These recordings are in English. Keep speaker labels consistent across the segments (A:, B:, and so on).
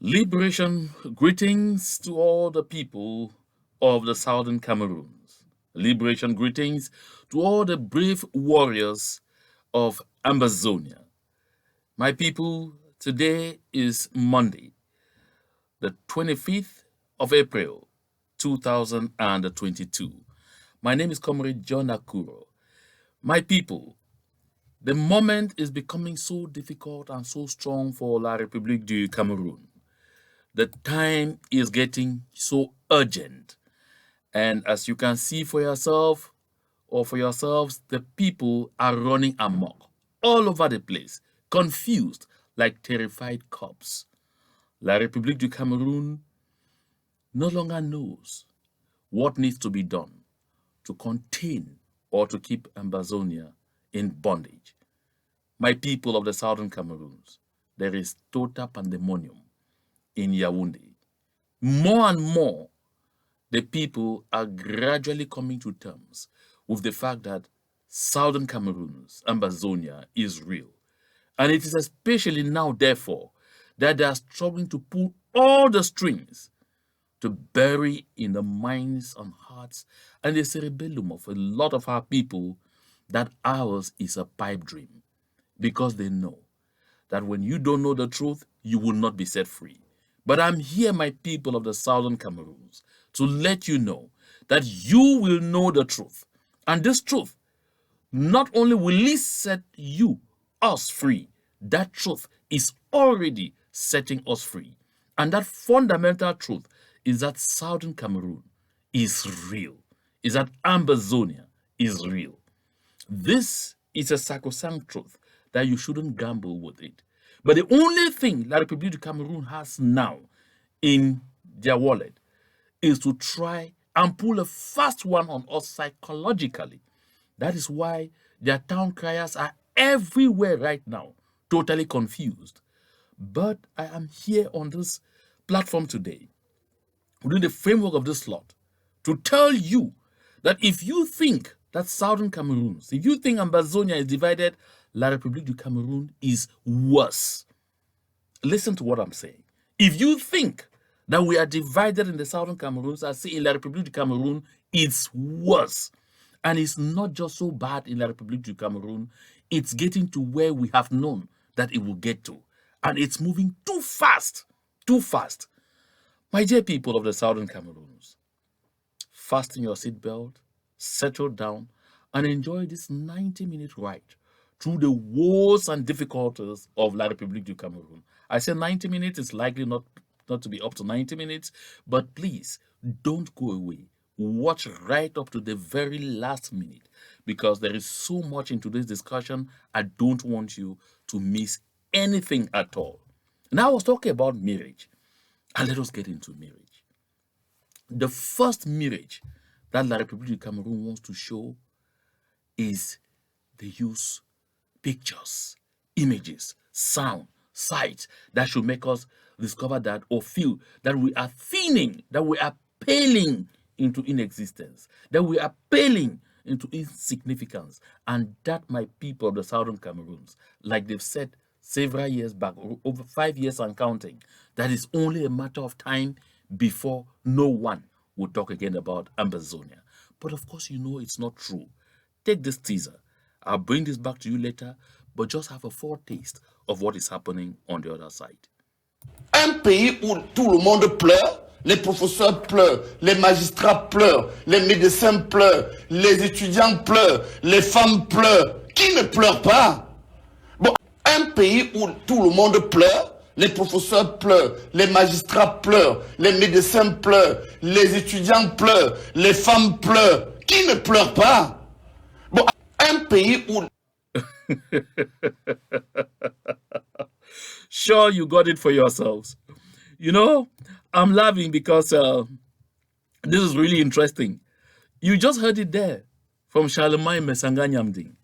A: Liberation greetings to all the people of the southern Cameroons. Liberation greetings to all the brave warriors of Ambazonia. My people, today is Monday, the 25th of April, 2022. My name is Comrade John Akuro. My people, the moment is becoming so difficult and so strong for La République du Cameroun. The time is getting so urgent. And as you can see for yourself or for yourselves, the people are running amok all over the place, confused like terrified cops. La République du Cameroun no longer knows what needs to be done to contain or to keep Ambazonia in bondage. My people of the southern Cameroons, there is total pandemonium in Yaoundé. More and more, the people are gradually coming to terms with the fact that southern Cameroon's Ambazonia is real. And it is especially now, therefore, that they are struggling to pull all the strings to bury in the minds and hearts and the cerebellum of a lot of our people that ours is a pipe dream. Because they know that when you don't know the truth, you will not be set free. But I'm here, my people of the southern Cameroons, to let you know that you will know the truth. And this truth not only will it set you, us free, that truth is already setting us free. And that fundamental truth is that southern Cameroon is real, is that Ambazonia is real. This is a sacrosanct truth that you shouldn't gamble with it. But the only thing La République du Cameroun has now in their wallet is to try and pull a fast one on us psychologically. That is why their town criers are everywhere right now, totally confused. But I am here on this platform today, within the framework of this lot, to tell you that if you think that southern Cameroons, if you think Ambazonia is divided, La République du Cameroun is worse. Listen to what I'm saying. If you think that we are divided in the southern Cameroons, I say in La République du Cameroun, it's worse. And it's not just so bad in La République du Cameroun, it's getting to where we have known that it will get to. And it's moving too fast, too fast. My dear people of the southern Cameroons, fasten your seatbelt, settle down, and enjoy this 90-minute ride through the woes and difficulties of La République du Cameroun. I say 90 minutes, it's likely not to be up to 90 minutes, but please don't go away. Watch right up to the very last minute because there is so much in today's discussion. I don't want you to miss anything at all. Now, I was talking about marriage, and let us get into marriage. The first marriage that La République du Cameroun wants to show is the use pictures, images, sound, sights that should make us discover that or feel that we are thinning, that we are paling into inexistence, that we are paling into insignificance. And that, my people of the southern Cameroons, like they've said several years back, over 5 years and counting, that is only a matter of time before no one will talk again about Ambazonia. But of course, you know it's not true. Take this teaser. I'll bring this back to you later, but just have a foretaste of what is happening on the other side.
B: Un pays où tout le monde pleure, les professeurs pleurent, les magistrats pleurent, les médecins pleurent, les étudiants pleurent, les femmes pleurent. Qui ne pleure pas? Bon, un pays où tout le monde pleure, les professeurs pleurent, les magistrats pleurent, les médecins pleurent, les étudiants pleurent, les femmes pleurent. Qui ne pleure pas? Bon, un pays où...
A: Sure, you got it for yourselves. You know, I'm laughing because this is really interesting. You just heard it there from Charlemagne Mesanga Nyamding.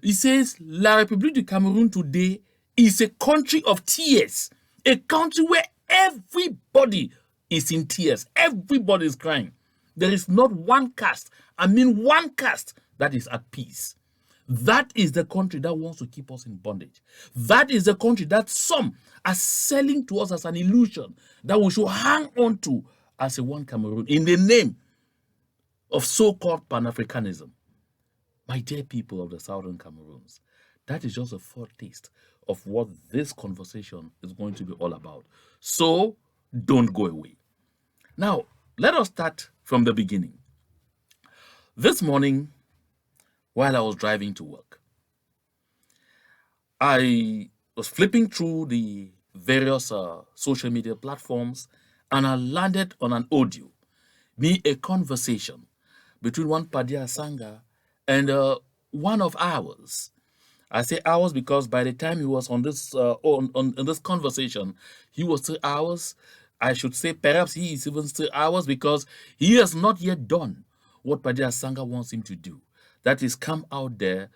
A: He says, La République du Cameroun today is a country of tears, a country where everybody is in tears, everybody is crying. There is not one caste, I mean one caste, that is at peace. That is the country that wants to keep us in bondage. That is the country that some are selling to us as an illusion that we should hang on to as a one Cameroon in the name of so-called Pan-Africanism. My dear people of the Southern Cameroons, that is just a foretaste of what this conversation is going to be all about. So don't go away. Now, let us start from the beginning. This morning, while I was driving to work, I was flipping through the various social media platforms and I landed on an audio, a conversation between one Padia Sanga and one of ours. I say ours because by the time he was on this on this conversation, he was still ours. I should say perhaps he is even still ours because he has not yet done what Padia Sanga wants him to do. That is come out there,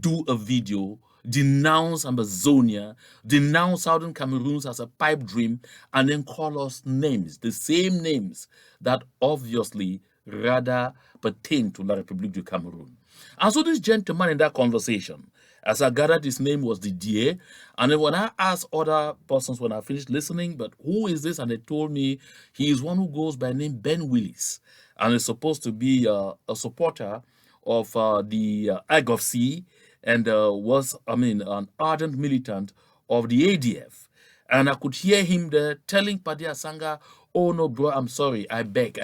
A: do a video, denounce Ambazonia, denounce Southern Cameroons as a pipe dream, and then call us names, the same names that obviously rather pertain to La République du Cameroun. And so this gentleman in that conversation, as I gathered, his name was Didier. And then when I asked other persons when I finished listening, but who is this? And they told me he is one who goes by name Ben Willis and is supposed to be a supporter of the IGOFC and was, an ardent militant of the ADF. And I could hear him there telling Padia Sanga, oh no, bro, I'm sorry. I beg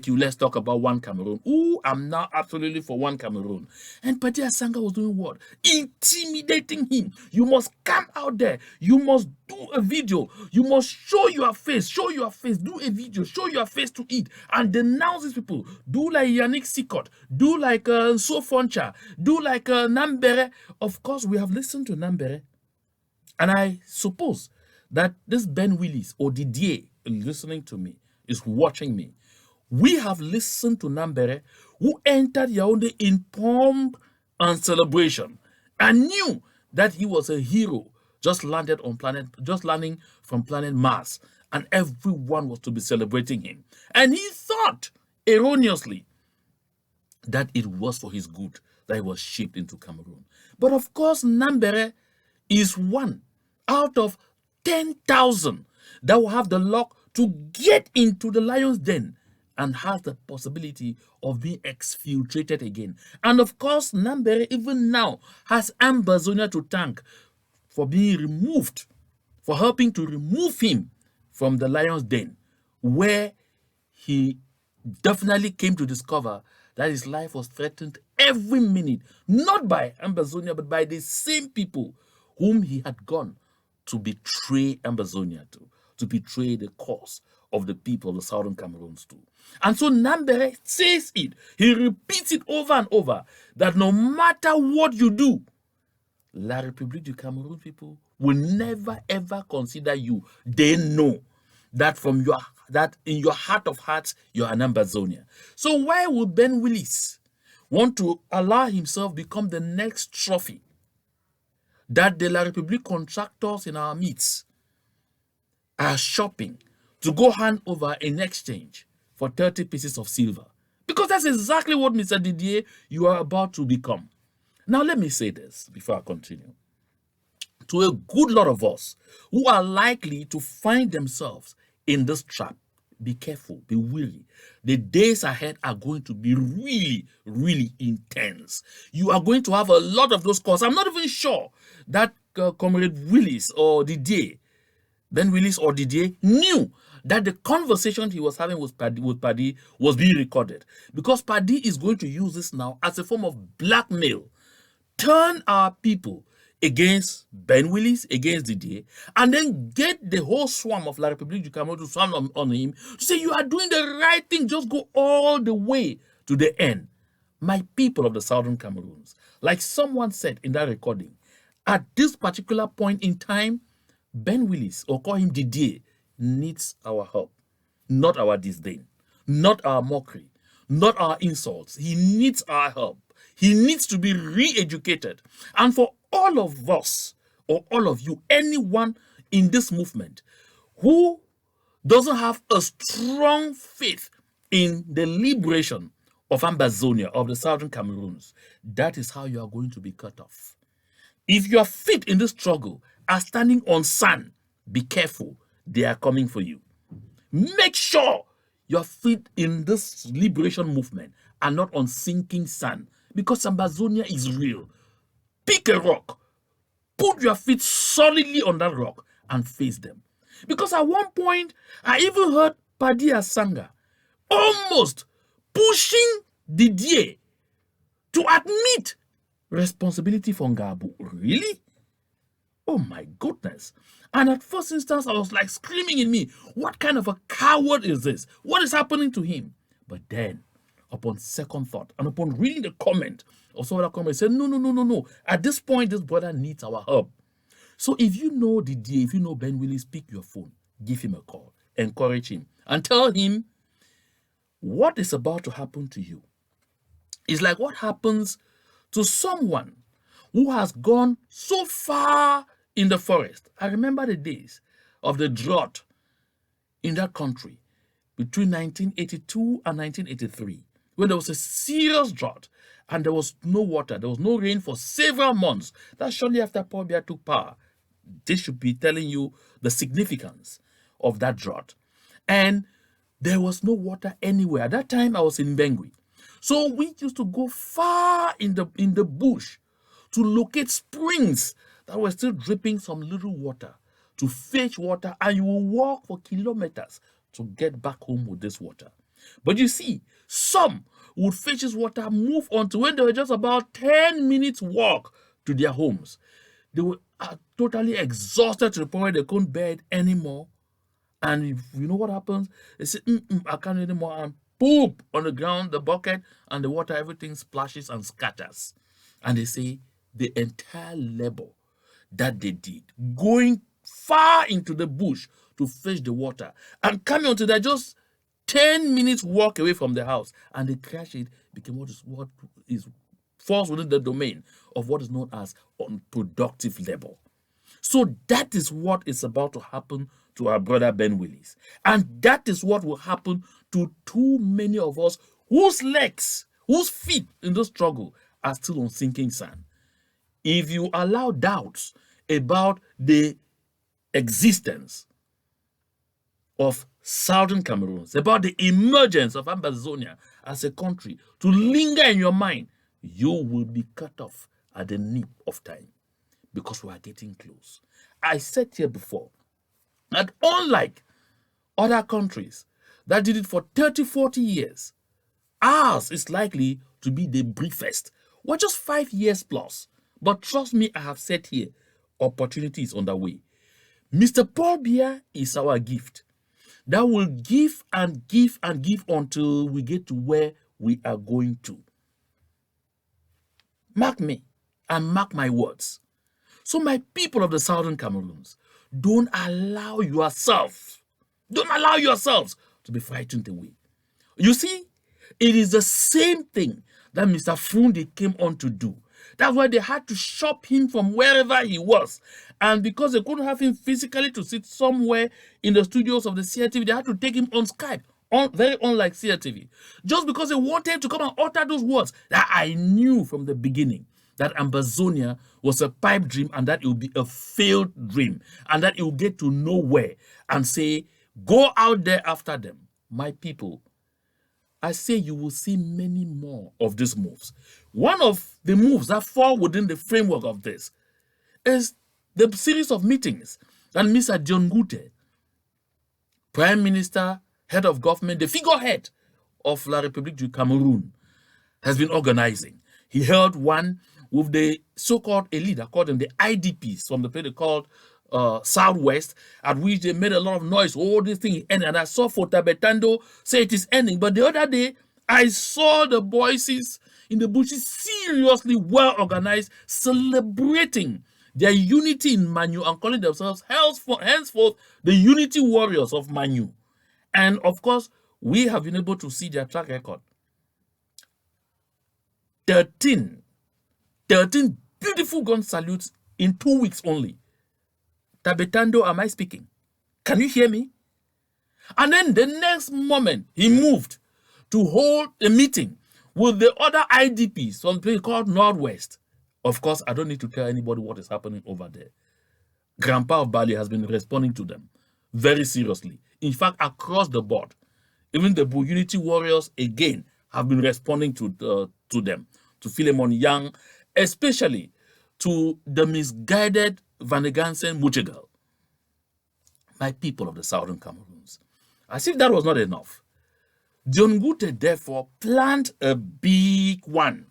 A: you, let's talk about one Cameroon. Ooh, I'm now absolutely for one Cameroon. And Padia Sanga was doing what? Intimidating him. You must come out there. You must do a video. You must show your face. Do a video. Show your face to it. And denounce these people. Do like Yannick Sikot. Do like Sofoncha. Do like Nambere. Of course, we have listened to Nambere. And I suppose that this Ben Willis or Didier listening to me is watching me. We have listened to Nambere, who entered Yaoundé in pomp and celebration and knew that he was a hero, just landing from planet Mars, and everyone was to be celebrating him. And he thought erroneously that it was for his good that he was shipped into Cameroon. But of course, Nambere is one out of 10,000 that will have the luck to get into the lion's den and has the possibility of being exfiltrated again. And of course, Nambere even now has Ambazonia to thank for being removed, for helping to remove him from the lion's den, where he definitely came to discover that his life was threatened every minute, not by Ambazonia, but by the same people whom he had gone to betray Ambazonia to betray the cause of the people of the Southern Cameroons too. And so Nambere says it, he repeats it over and over, that no matter what you do, La République du Cameroun people will never ever consider you. They know that that in your heart of hearts, you're an Ambazonia. So why would Ben Willis want to allow himself become the next trophy that the La République contractors in our midst are shopping to go hand over in exchange for 30 pieces of silver? Because that's exactly what, Mr. Didier, you are about to become. Now, let me say this before I continue. To a good lot of us who are likely to find themselves in this trap, be careful, be wary. The days ahead are going to be really, really intense. You are going to have a lot of those calls. I'm not even sure that Comrade Willis or Didier, Ben Willis or Didier, knew that the conversation he was having with Paddy was being recorded. Because Paddy is going to use this now as a form of blackmail. Turn our people against Ben Willis, against Didier, and then get the whole swarm of La République du Cameroun to swarm on him to say, you are doing the right thing, just go all the way to the end. My people of the Southern Cameroons, like someone said in that recording, at this particular point in time, Ben Willis, or call him Didier, needs our help, not our disdain, not our mockery, not our insults. He needs our help. He needs to be re-educated. And for all of us, or all of you, anyone in this movement who doesn't have a strong faith in the liberation of Ambazonia, of the southern Cameroons, that is how you are going to be cut off. If your feet in this struggle are standing on sand, be careful. They are coming for you. Make sure your feet in this liberation movement are not on sinking sand, because Ambazonia is real. Pick a rock, put your feet solidly on that rock and face them. Because at one point, I even heard Padia Sanga almost pushing Didier to admit responsibility for Ngabu. Really? Oh my goodness. And at first instance, I was like screaming in me, what kind of a coward is this? What is happening to him? But then, upon second thought, and upon reading the comment of some other comment, said, no. At this point, this brother needs our help. So if you know Didier, if you know Ben Willis, pick your phone, give him a call, encourage him, and tell him what is about to happen to you. It's like what happens to someone who has gone so far in the forest. I remember the days of the drought in that country between 1982 and 1983, when there was a serious drought and there was no water, there was no rain for several months. That's shortly after Paul Biya took power. This should be telling you the significance of that drought. And there was no water anywhere. At that time, I was in Bengui. So we used to go far in the bush to locate springs that were still dripping some little water, to fetch water, and you will walk for kilometers to get back home with this water. But you see, some would fetch this water, move on to when they were just about 10 minutes walk to their homes. They were totally exhausted to the point where they couldn't bear it anymore. And if you know what happens, they say, I can't anymore, and poop on the ground, the bucket, and the water, everything splashes and scatters. And they say the entire labor that they did, going far into the bush to fetch the water, and coming until they're just 10 minutes walk away from the house, and they crash it, became what is falls within the domain of what is known as unproductive labor. So that is what is about to happen to our brother Ben Willis. And that is what will happen to too many of us whose legs, whose feet in the struggle are still on sinking sand. If you allow doubts about the existence of Southern Cameroon, about the emergence of Ambazonia as a country to linger in your mind, you will be cut off at the nip of time, because we are getting close. I said here before that unlike other countries that did it for 30, 40 years, ours is likely to be the briefest. We're just 5 years plus. But trust me, I have said here, opportunity is on the way. Mr. Paul Biya is our gift that will give and give and give until we get to where we are going to. Mark me and mark my words. So my people of the Southern Cameroons, don't allow yourselves to be frightened away. You see, it is the same thing that Mr. Frundi came on to do. That's why they had to shop him from wherever he was. And because they couldn't have him physically to sit somewhere in the studios of the CRTV, they had to take him on Skype, very unlike CRTV. Just because they wanted to come and utter those words that I knew from the beginning that Ambazonia was a pipe dream and that it would be a failed dream and that it would get to nowhere and say, go out there after them. My people, I say you will see many more of these moves. One of the moves that fall within the framework of this is the series of meetings that Mr. John Gute, Prime Minister, head of government, the figurehead of La République du Cameroun, has been organizing. He held one with the so-called elite, according to the IDPs from the place they called Southwest, at which they made a lot of noise. Oh, this thing ended. And I saw Fotabetando say it is ending. But the other day, I saw the voices in the bushes seriously well organized, celebrating their unity in Manu and calling themselves henceforth the unity warriors of Manu. And of course, we have been able to see their track record. 13 beautiful gun salutes in 2 weeks only. Tabetando, am I speaking? Can you hear me? And then the next moment, he moved to hold a meeting with the other IDPs, some place called Northwest. Of course, I don't need to tell anybody what is happening over there. Grandpa of Bali has been responding to them very seriously. In fact, across the board, even the Unity Warriors again have been responding to them, to Philemon Young, especially to the misguided Vanegansen Muchegal, my people of the southern Cameroons. As if that was not enough, John Gute therefore planned a big one.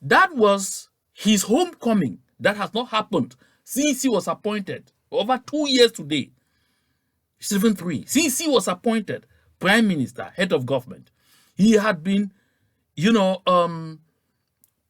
A: That was his homecoming. That has not happened since he was appointed. Over 2 years today. 7-3. Since he was appointed Prime Minister, head of government, he had been,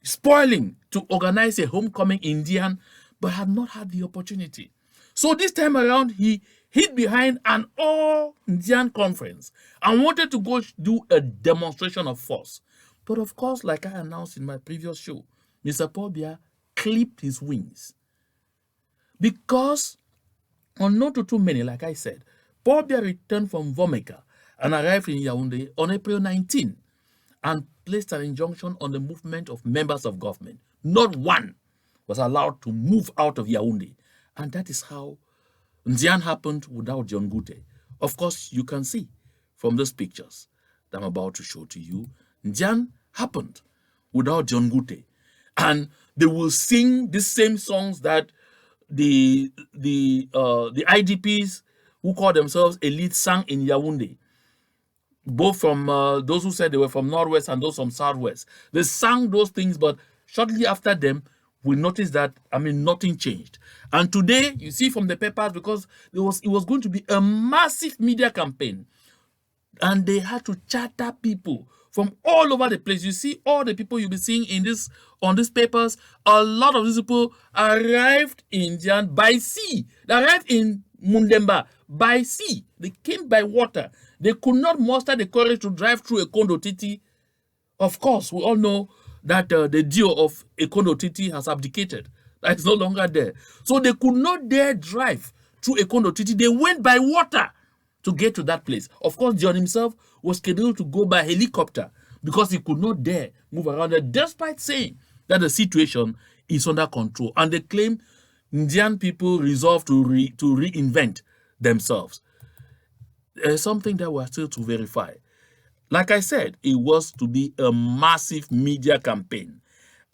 A: spoiling to organize a homecoming Indian, but had not had the opportunity. So this time around, he hid behind an all-Indian conference and wanted to go do a demonstration of force. But of course, like I announced in my previous show, Mr. Paul Biya clipped his wings. Because, unknown to too many, like I said, Paul Biya returned from Vomeka and arrived in Yaoundé on April 19 and placed an injunction on the movement of members of government. Not one was allowed to move out of Yaoundé. And that is how Ndian happened without John Gute. Of course, you can see from these pictures that I'm about to show to you, Ndian happened without John Gute. And they will sing these same songs that the IDPs who call themselves elite sang in Yaoundé. Both from those who said they were from Northwest and those from Southwest. They sang those things, but shortly after them, we noticed that, nothing changed. And today, you see from the papers, because it was going to be a massive media campaign, and they had to charter people from all over the place. You see all the people you'll be seeing on these papers. A lot of these people arrived in Jan by sea. They arrived in Mundemba by sea. They came by water. They could not muster the courage to drive through a Kondo Titi. Of course, we all know that the Dio of Ekondo Titi has abdicated. That is no longer there. So they could not dare drive through Ekondo Titi. They went by water to get to that place. Of course, John himself was scheduled to go by helicopter because he could not dare move around there, despite saying that the situation is under control. And they claim Indian people resolved to reinvent themselves. There's something that we're still to verify. Like I said, it was to be a massive media campaign.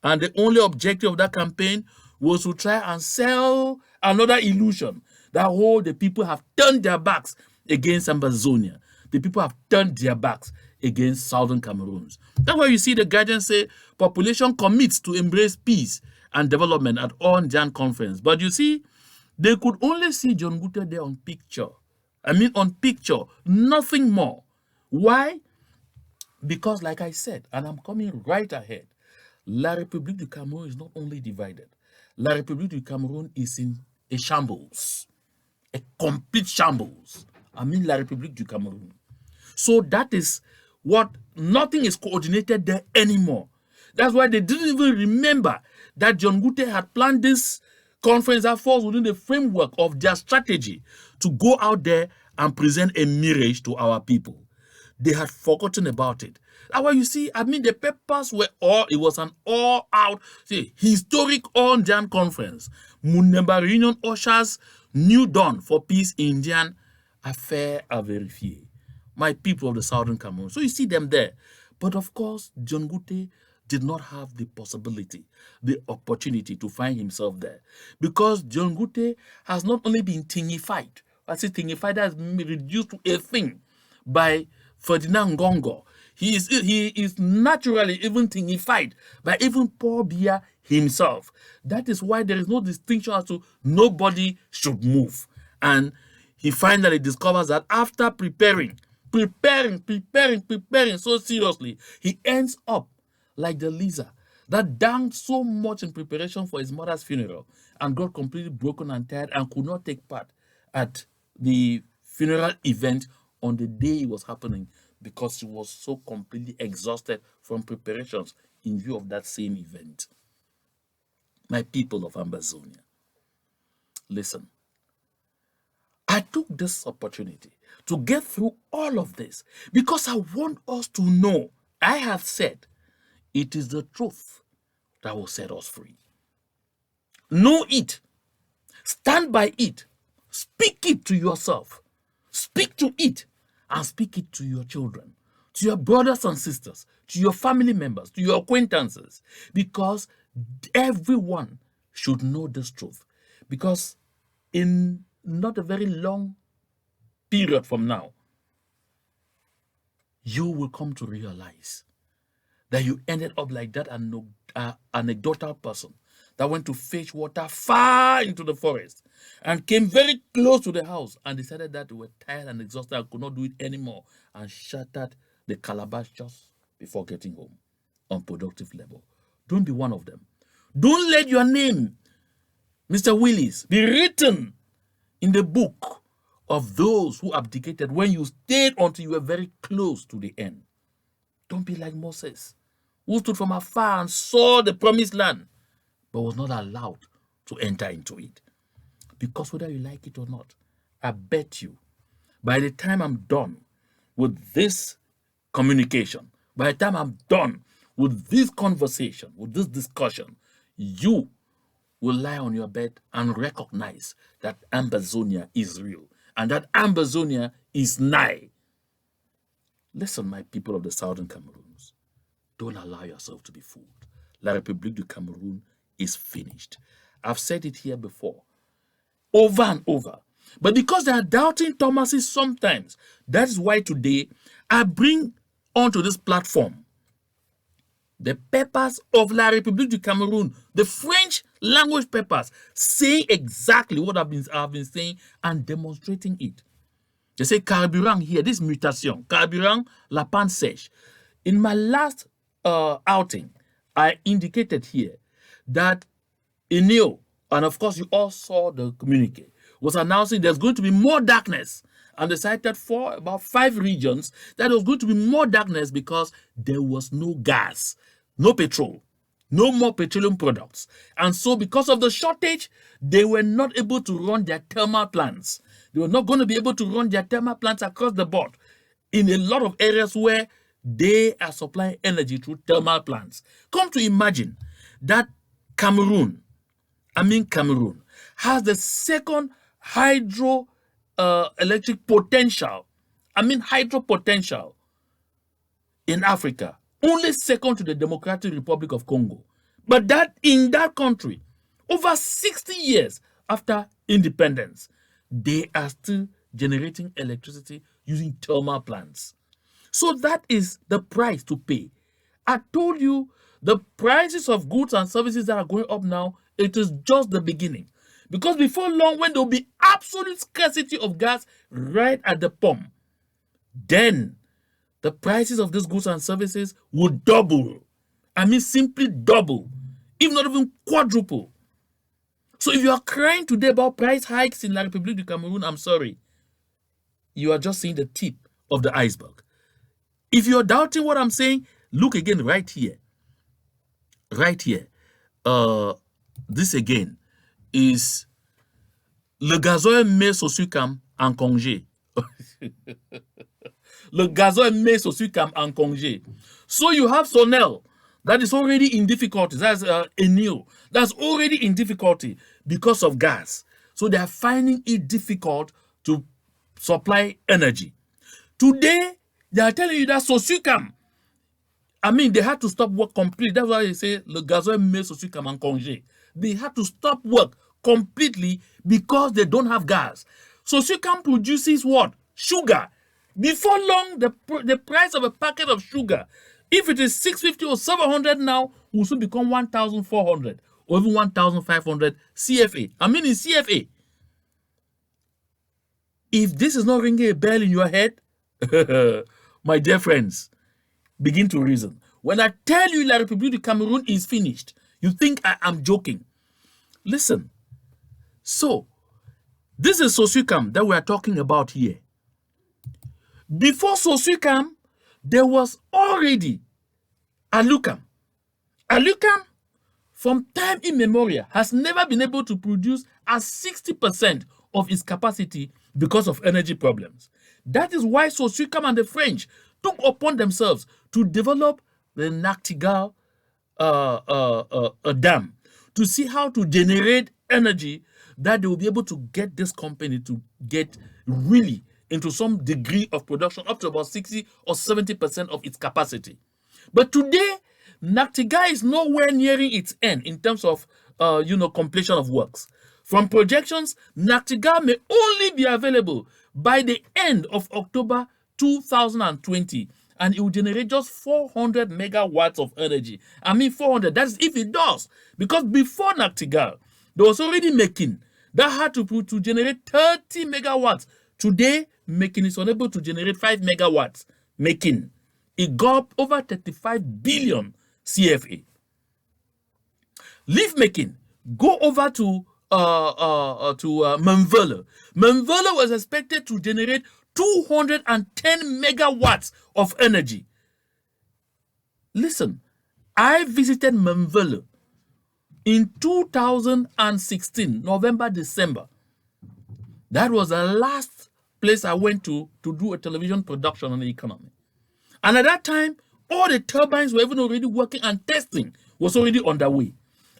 A: And the only objective of that campaign was to try and sell another illusion that the people have turned their backs against Ambazonia. The people have turned their backs against southern Cameroons. That's why you see the guidance say population commits to embrace peace and development at all Jan conference. But you see, they could only see John Gute there on picture. On picture, nothing more. Why? Because like I said, and I'm coming right ahead, La République du Cameroun is not only divided. La République du Cameroun is in a shambles, a complete shambles. La République du Cameroun. So that is what, nothing is coordinated there anymore. That's why they didn't even remember that John Gute had planned this conference that falls within the framework of their strategy to go out there and present a mirage to our people. They had forgotten about it. That's why you see, the papers were it was an all-out, historic all-Indian conference. Mundemba Reunion ushers new dawn for peace Indian affair à vérifier. My people of the southern Cameroon. So you see them there. But of course, John Gute did not have the possibility, the opportunity to find himself there. Because John Gute has not only been thingified, I say thingified has been reduced to a thing by Ferdinand Ngoh. He is naturally even thingified by even Paul Biya himself. That is why there is no distinction as to nobody should move. And he finally discovers that after preparing so seriously, he ends up like the Lisa that danced so much in preparation for his mother's funeral and got completely broken and tired and could not take part at the funeral event on the day it was happening because he was so completely exhausted from preparations in view of that same event. My people of Ambazonia, listen. I took this opportunity to get through all of this because I want us to know I have said it is the truth that will set us free. Know it. Stand by it. Speak it to yourself. Speak to it and speak it to your children, to your brothers and sisters, to your family members, to your acquaintances, because everyone should know this truth. Because in not a very long period from now, you will come to realize that you ended up like that anecdotal person that went to fetch water far into the forest and came very close to the house and decided that they were tired and exhausted and could not do it anymore and shattered the calabash just before getting home. Unproductive labor. Don't be one of them. Don't let your name, Mr. Willis, be written in the book of those who abdicated when you stayed until you were very close to the end. Don't be like Moses, who stood from afar and saw the promised land, but was not allowed to enter into it. Because whether you like it or not, I bet you, by the time I'm done with this communication, by the time I'm done with this conversation, with this discussion, you will lie on your bed and recognize that Ambazonia is real and that Ambazonia is nigh. Listen, my people of the southern Cameroons, don't allow yourself to be fooled. La République du Cameroun is finished. I've said it here before, over and over. But because they are doubting Thomases sometimes, that is why today I bring onto this platform the papers of La République du Cameroun, the French language papers, saying exactly what I've been saying and demonstrating it. They say carburant here, this mutation, carburant la panne sèche. In my last outing, I indicated here that Ngoh, and of course you all saw the communique, was announcing there's going to be more darkness. And they cited for about 5 regions that there was going to be more darkness because there was no gas, no petrol, no more petroleum products. And so because of the shortage, they were not able to run their thermal plants. They were not going to be able to run their thermal plants across the board in a lot of areas where they are supplying energy through thermal plants. Come to imagine that Cameroon has the second hydro electric potential, hydro potential in Africa, only second to the Democratic Republic of Congo. But that in that country, over 60 years after independence, they are still generating electricity using thermal plants. So that is the price to pay. I told you the prices of goods and services that are going up now, it is just the beginning. Because before long, when there will be absolute scarcity of gas right at the pump, then the prices of these goods and services will double. Simply double, if not even quadruple. So if you are crying today about price hikes in La République du Cameroun, I'm sorry. You are just seeing the tip of the iceberg. If you're doubting what I'm saying, look again right here. Right here. This again is le gazoil met sur sucam en congé. Le gazoil met sur sucam en congé. So you have Sonel that is already in difficulty. That's Ngoh that's already in difficulty because of gas. So they are finding it difficult to supply energy. Today, they are telling you that Sosucam, they had to stop work completely. That's why they say le gazoil met sur sucam en congé. They had to stop work completely because they don't have gas. Sosucam produces what? Sugar. Before long, the price of a packet of sugar, if it is 650 or 700 now, will soon become 1,400 or even 1,500 CFA. In CFA. If this is not ringing a bell in your head, my dear friends, begin to reason. When I tell you La République du Cameroun is finished, you think I am joking. Listen. So, this is Sosucam that we are talking about here. Before Sosucam, there was already Alucam. Alucam, from time immemorial, has never been able to produce at 60% of its capacity because of energy problems. That is why Sosucam and the French took upon themselves to develop the Nachtigal a dam to see how to generate energy that they will be able to get this company to get really into some degree of production up to about 60 or 70% of its capacity. But today, Nachtigal is nowhere nearing its end in terms of completion of works. From projections, Nachtigal may only be available by the end of October 2020, and it will generate just 400 megawatts of energy. I mean 400, that's if it does. Because before Nachtigal, there was already making that had to generate 30 megawatts. Today, making is unable to generate 5 megawatts. Making. It got up over 35 billion CFA. Leaf making, go over to Menvele. Menvele was expected to generate 210 megawatts of energy. Listen, I visited Menvele in 2016, November, December. That was the last place I went to do a television production on the economy. And at that time, all the turbines were even already working and testing was already underway.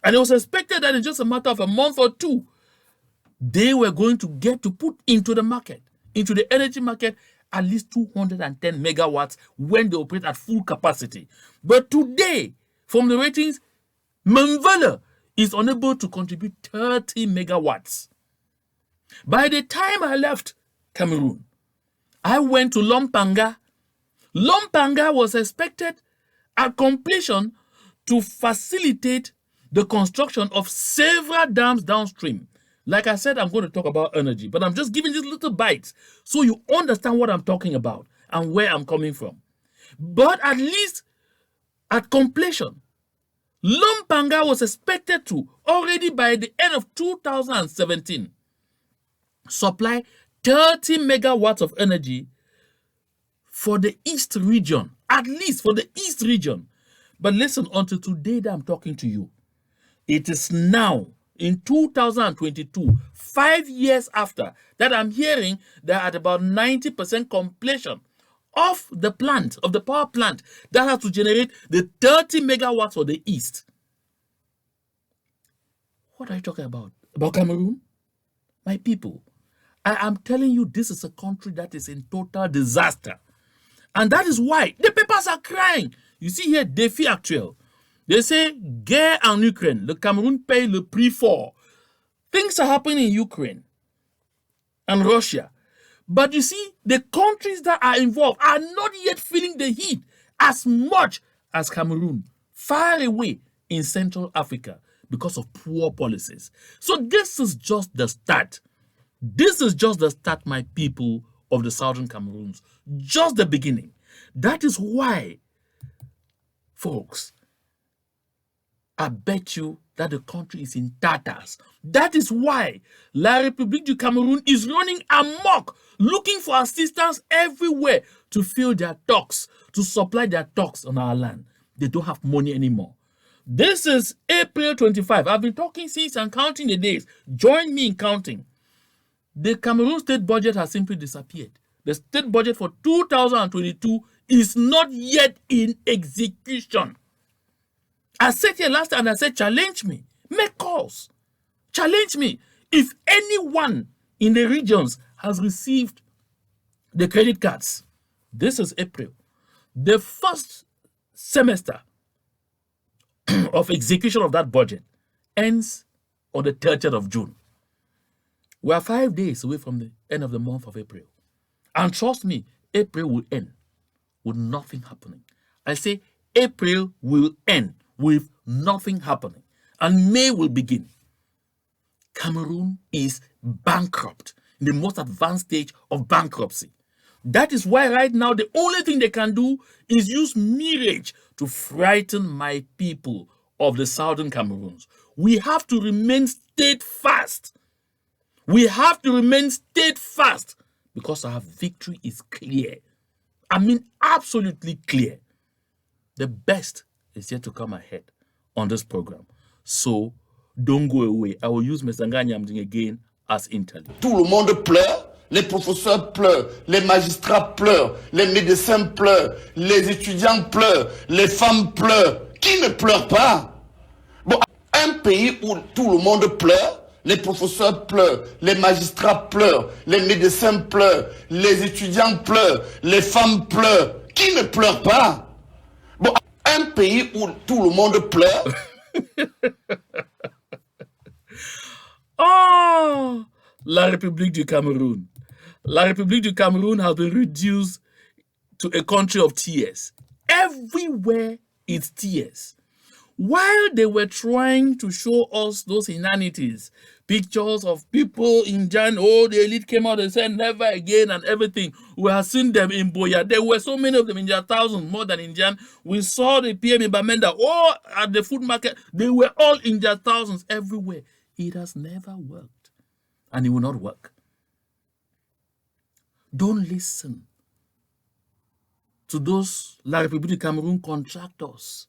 A: And it was expected that in just a matter of a month or two, they were going to get to put into the market, into the energy market, at least 210 megawatts when they operate at full capacity. But today, from the ratings, Menvele is unable to contribute 30 megawatts. By the time I left Cameroon, I went to Lompanga. Lompanga was expected at completion to facilitate the construction of several dams downstream. Like I said, I'm going to talk about energy, but I'm just giving these little bites so you understand what I'm talking about and where I'm coming from. But at least at completion, Lompanga was expected to, already by the end of 2017, supply 30 megawatts of energy for the East region, at least for the East region. But listen, until today that I'm talking to you, it is now in 2022, 5 years after, that I'm hearing that at about 90% completion of the plant, of the power plant that has to generate the 30 megawatts for the East. What are you talking about? About Cameroon? My people, I am telling you, this is a country that is in total disaster. And that is why the papers are crying. You see here, Défi Actuel. They say, guerre en Ukraine, le Cameroun paye le prix fort. Things are happening in Ukraine and Russia. But you see, the countries that are involved are not yet feeling the heat as much as Cameroon, far away in Central Africa because of poor policies. So this is just the start. This is just the start, my people of the Southern Cameroons. Just the beginning. That is why, folks, I bet you that the country is in tatters. That is why La République du Cameroun is running amok, looking for assistance everywhere to fill their stocks, to supply their stocks on our land. They don't have money anymore. This is April 25. I've been talking since and counting the days. Join me in counting. The Cameroon state budget has simply disappeared. The state budget for 2022 is not yet in execution. I said here last time and I said, challenge me. Make calls. Challenge me. If anyone in the regions has received the credit cards, this is April. The first semester of execution of that budget ends on the 30th of June. We are 5 days away from the end of the month of April. And trust me, April will end with nothing happening. I say April will end with nothing happening. And May will begin. Cameroon is bankrupt, in the most advanced stage of bankruptcy. That is why right now the only thing they can do is use mirage to frighten my people of the Southern Cameroons. We have to remain steadfast. We have to remain steadfast because our victory is clear. I mean, absolutely clear. The best is yet to come ahead on this program. So, don't go away. I will use Mr. Nganyamding again as interlude.
B: Tout le monde pleure. les professeurs pleurent, les magistrats pleurent, les médecins pleurent, les étudiants pleurent, les femmes pleurent. Qui ne pleure pas? Bon, un pays où tout le monde pleure, les professeurs pleurent, les magistrats pleurent, les médecins pleurent, les étudiants pleurent, les femmes pleurent. Qui ne pleure pas? Bon, un pays où tout le monde pleure.
A: Oh, la République du Cameroun. La République du Cameroun has been reduced to a country of tears. Everywhere it's tears. While they were trying to show us those inanities, pictures of people in Jan, oh, the elite came out and said never again and everything. We have seen them in Biya. There were so many of them in their thousands, more than in Jan. We saw the PM in Bamenda, oh, at the food market. They were all in their thousands everywhere. It has never worked, and it will not work. Don't listen to those La République du Cameroun contractors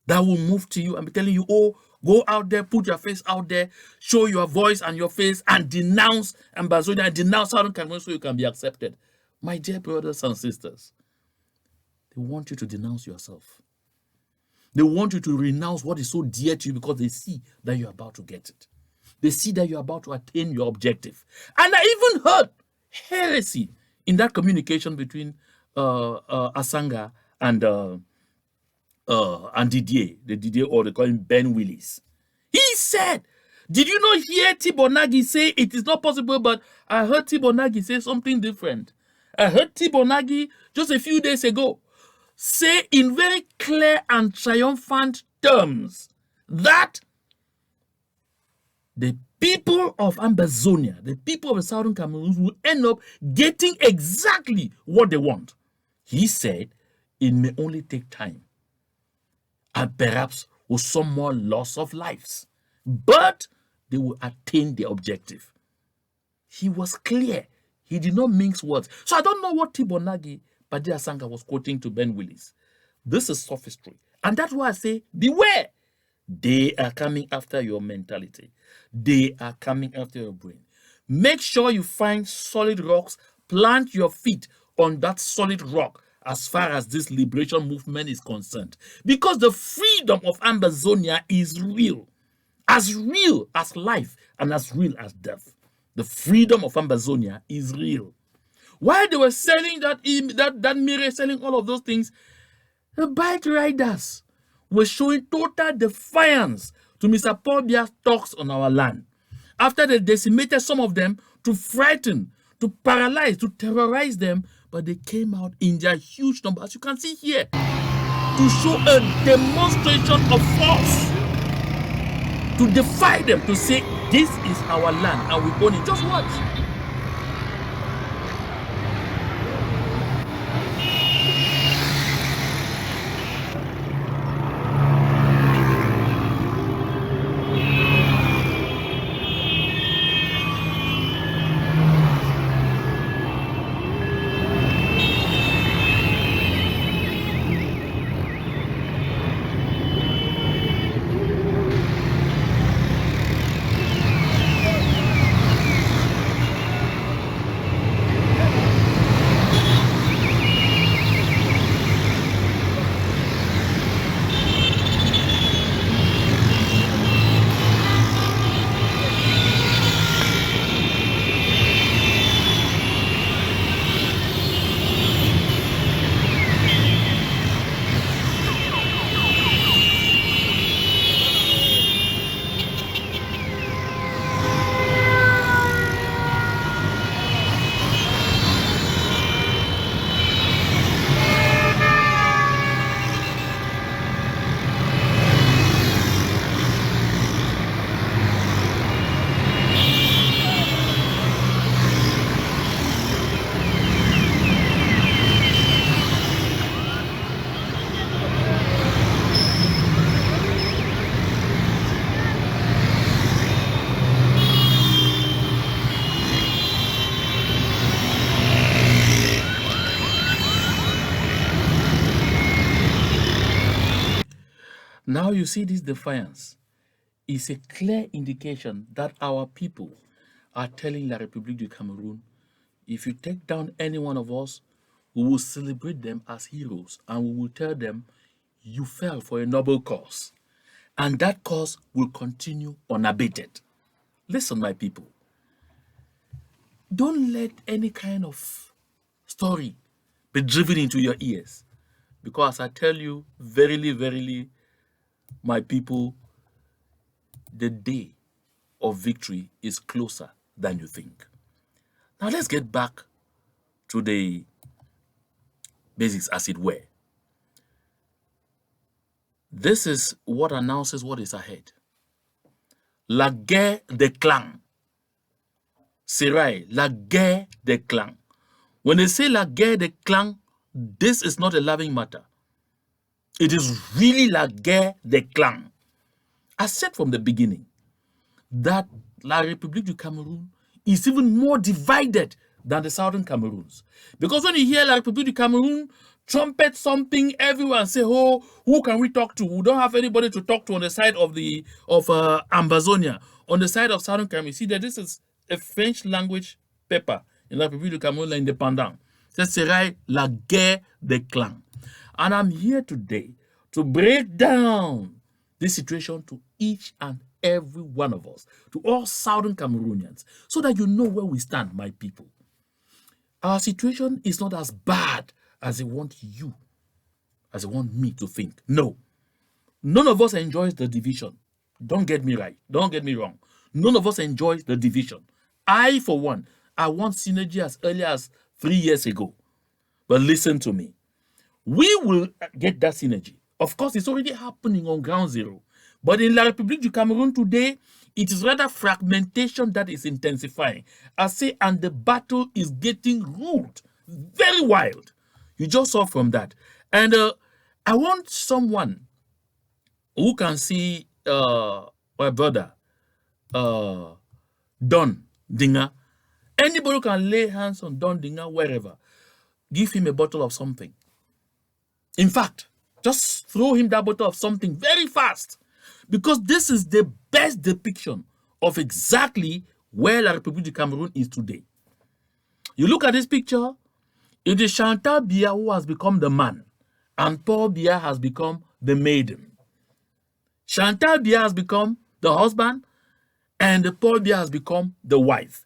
A: that will move to you and be telling you, oh, go out there, put your face out there, show your voice and your face, and denounce Ambazonians, and denounce Southern Cameroon so you can be accepted. My dear brothers and sisters, they want you to denounce yourself. They want you to renounce what is so dear to you because they see that you're about to get it. They see that you're about to attain your objective. And I even heard heresy in that communication between Asanga and Didier, or they call him Ben Willis. He said, did you not hear Tibonagi say it is not possible, but I heard Tibonagi say something different. I heard Tibonagi just a few days ago say in very clear and triumphant terms that the people of Ambazonia, the people of the Southern Cameroon will end up getting exactly what they want. He said it may only take time and perhaps with some more loss of lives, but they will attain their objective. He was clear. He did not mince words. So I don't know what Tibonagi Badi Asanga was quoting to Ben Willis. This is sophistry. And that's why I say, beware. They are coming after your mentality. They are coming after your brain. Make sure you find solid rocks. Plant your feet on that solid rock as far as this liberation movement is concerned. Because the freedom of Ambazonia is real as life and as real as death. The freedom of Ambazonia is real. While they were selling that mirror, selling all of those things, the bike riders were showing total defiance to Mr. Paul Biya's talks on our land. After they decimated some of them to frighten, to paralyze, to terrorize them, but they came out in their huge numbers, as you can see here, to show a demonstration of force, to defy them, to say, this is our land and we own it. Just watch. Now you see this defiance is a clear indication that our people are telling La République du Cameroun, if you take down any one of us, we will celebrate them as heroes and we will tell them, you fell for a noble cause. And that cause will continue unabated. Listen, my people, don't let any kind of story be driven into your ears. Because I tell you, verily, verily, my people, the day of victory is closer than you think. Now let's get back to the basics, as it were. This is what announces what is ahead. La guerre des clans. C'est right, la guerre des clans. When they say la guerre des clans, this is not a laughing matter. It is really la guerre des clans. I said from the beginning that La République du Cameroun is even more divided than the southern Cameroons. Because when you hear La République du Cameroun trumpet something, everyone say, oh, who can we talk to? We don't have anybody to talk to on the side of Ambazonia, on the side of southern Cameroon. You see that this is a French language paper in La République du Cameroun, l'indépendant. Ça serait la guerre des clans. And I'm here today to break down this situation to each and every one of us, to all southern Cameroonians, so that you know where we stand, my people. Our situation is not as bad as they want you, as they want me to think. No. None of us enjoys the division. Don't get me right. Don't get me wrong. None of us enjoys the division. I, for one, I want synergy as early as 3 years ago. But listen to me. We will get that synergy. Of course, it's already happening on ground zero. But in La République du Cameroun today, it is rather fragmentation that is intensifying. I say, and the battle is getting rude, very wild. You just saw from that. And I want someone who can see my brother, Don Dinga. Anybody who can lay hands on Don Dinga wherever. Give him a bottle of something. In fact, just throw him that bottle of something very fast. Because this is the best depiction of exactly where La République du Cameroun is today. You look at this picture, it is Chantal Biya who has become the man, and Paul Biya has become the maiden. Chantal Biya has become the husband, and Paul Biya has become the wife.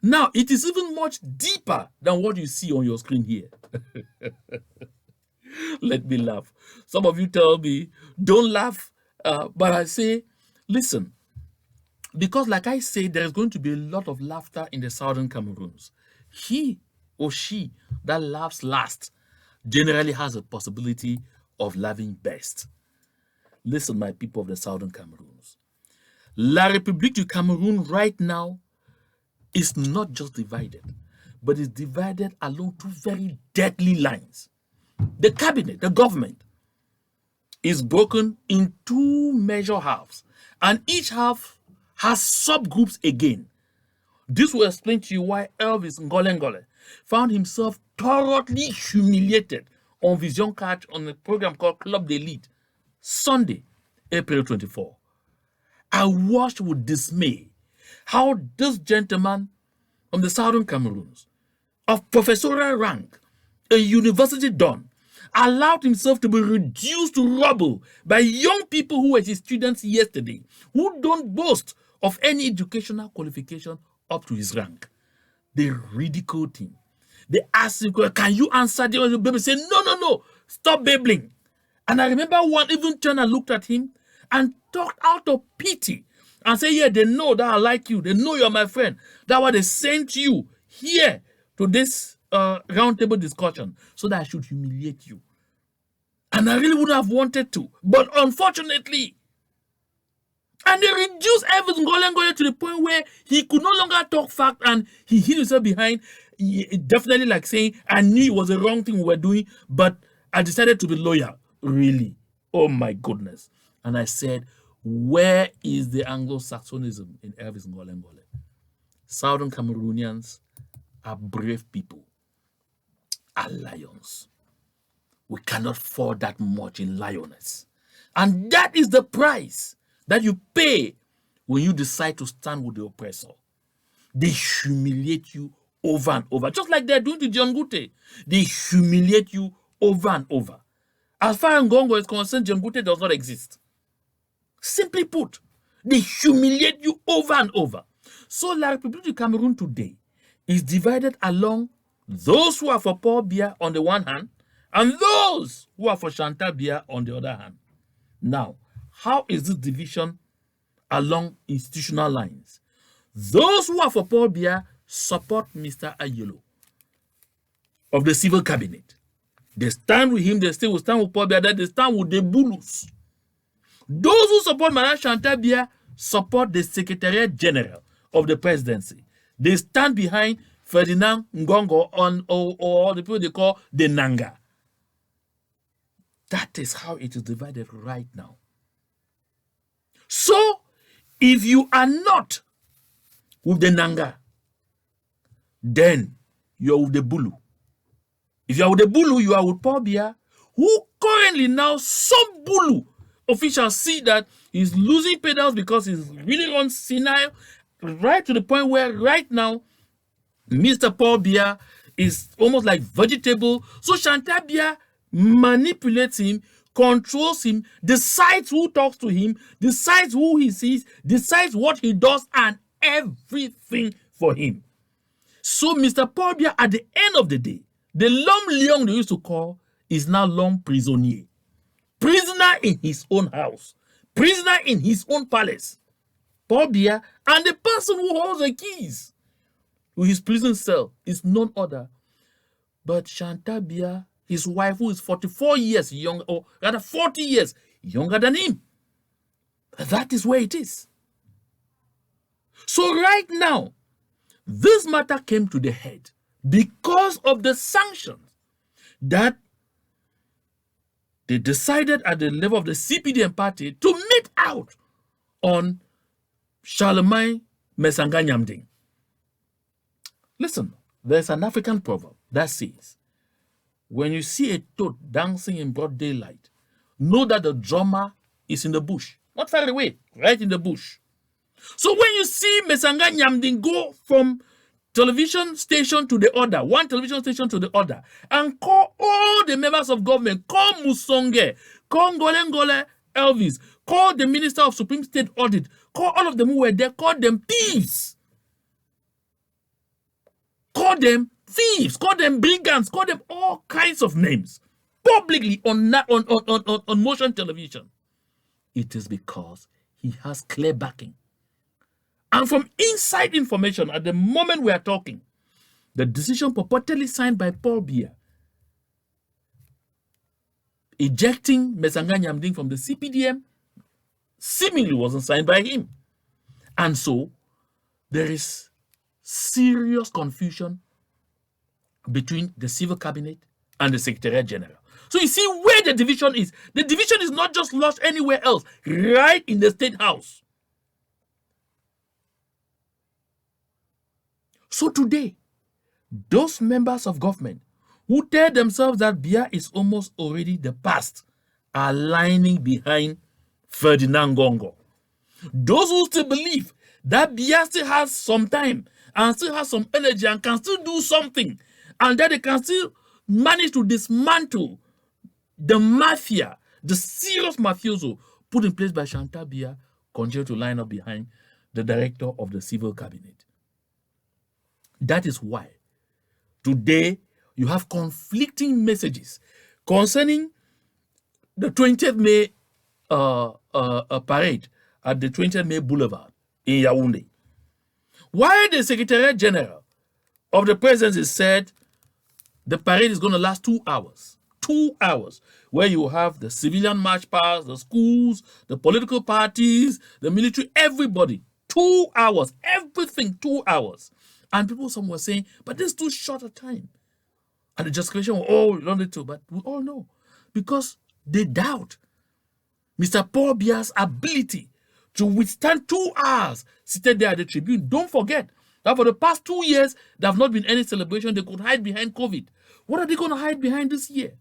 A: Now, it is even much deeper than what you see on your screen here. Let me laugh. Some of you tell me, don't laugh. But I say, listen, because like I say, there's going to be a lot of laughter in the southern Cameroons. He or she that laughs last generally has a possibility of laughing best. Listen, my people of the southern Cameroons. La République du Cameroun right now is not just divided, but is divided along two very deadly lines. The cabinet, the government, is broken in two major halves, and each half has subgroups again. This will explain to you why Elvis Ngolengole found himself thoroughly humiliated on Vision Catch on a program called Club d'Elite, Sunday, April 24. I watched with dismay how this gentleman from the southern Cameroons, of professorial rank, a university don, allowed himself to be reduced to rubble by young people who were his students yesterday, who don't boast of any educational qualification up to his rank. They ridiculed him. They asked him, can you answer the baby? Say, no, stop babbling. And I remember one even turned and looked at him and talked out of pity and said, yeah, they know that I like you. They know you're my friend. That's why they sent you here to this roundtable discussion so that I should humiliate you. And I really would have wanted to, but unfortunately, and they reduced Elvis Ngolengole to the point where he could no longer talk fact and he hid himself behind, definitely like saying, I knew it was the wrong thing we were doing, but I decided to be loyal. Really? Oh my goodness. And I said, where is the Anglo-Saxonism in Elvis Ngolengole? Southern Cameroonians are brave people, are lions. We cannot fall that much in lioness. And that is the price that you pay when you decide to stand with the oppressor. They humiliate you over and over, just like they're doing to John Gute. They humiliate you over and over. As far as Ngoh is concerned, John Gute does not exist. Simply put, they humiliate you over and over. So La République du Cameroun today is divided along those who are for Paul Biya on the one hand and those who are for Chantal Biya on the other hand. Now, how is this division along institutional lines? Those who are for Paul Biya support Mr. Ayolo of the civil cabinet. They stand with him, they still will stand with Paul Biya, then they stand with the Bulus. Those who support Madame Chantal Biya support the Secretariat General of the presidency. They stand behind Ferdinand Ngoh or the people they call the Nanga. That is how it is divided right now. So, if you are not with the Nanga, then you are with the Bulu. If you are with the Bulu, you are with Paul Biya, who currently now some Bulu officials see that he's losing pedals because he's really on senile, right to the point where right now Mr. Paul Biya is almost like vegetable. So Chantal Biya manipulates him, controls him, decides who talks to him, decides who he sees, decides what he does, and everything for him. So Mr. Paul Biya, at the end of the day, the L'homme lion they used to call is now L'homme prisonnier. Prisoner in his own house. Prisoner in his own palace. Paul Biya, and the person who holds the keys to his prison cell is none other but Chantal Biya, his wife, who is 44 years younger, or rather 40 years younger than him. That is where it is. So right now, this matter came to the head because of the sanctions that they decided at the level of the CPDM party to meet out on Charlemagne Mesanga Nyamding. Listen, there's an African proverb that says, when you see a toad dancing in broad daylight, know that the drummer is in the bush. Not far away, right in the bush. So when you see Mesanga Nyamding go from television station to the other, one television station to the other, and call all the members of government, call Musonge, call Ngole Elvis, call the Minister of Supreme State Audit, call all of them who were there, call them thieves. Call them thieves, call them brigands, call them all kinds of names publicly on motion television. It is because he has clear backing. And from inside information, at the moment we are talking, the decision purportedly signed by Paul Biya, ejecting Mesanga Nyamding from the CPDM, seemingly wasn't signed by him. And so, there is serious confusion between the civil cabinet and the Secretariat General. So you see where the division is. The division is not just lost anywhere else, right in the State House. So today, those members of government who tell themselves that Biya is almost already the past are lining behind Ferdinand Ngoh. Those who still believe that Biya still has some time and still has some energy and can still do something, and that they can still manage to dismantle the mafia, the serious mafioso put in place by Chantal Biya, continue to line up behind the director of the civil cabinet. That is why today you have conflicting messages concerning the 20th May parade at the 20th May Boulevard in Yaoundé. Why the Secretariat General of the presidency said the parade is going to last 2 hours. 2 hours, where you have the civilian march past, the schools, the political parties, the military, everybody. 2 hours, everything 2 hours. And people, some were saying, but this is too short a time. And the justification was, oh, you don't need to. But we all know, because they doubt Mr. Paul Biya's ability to withstand 2 hours seated there at the tribune. Don't forget that for the past 2 years, there have not been any celebration. They could hide behind COVID. What are they going to hide behind this year?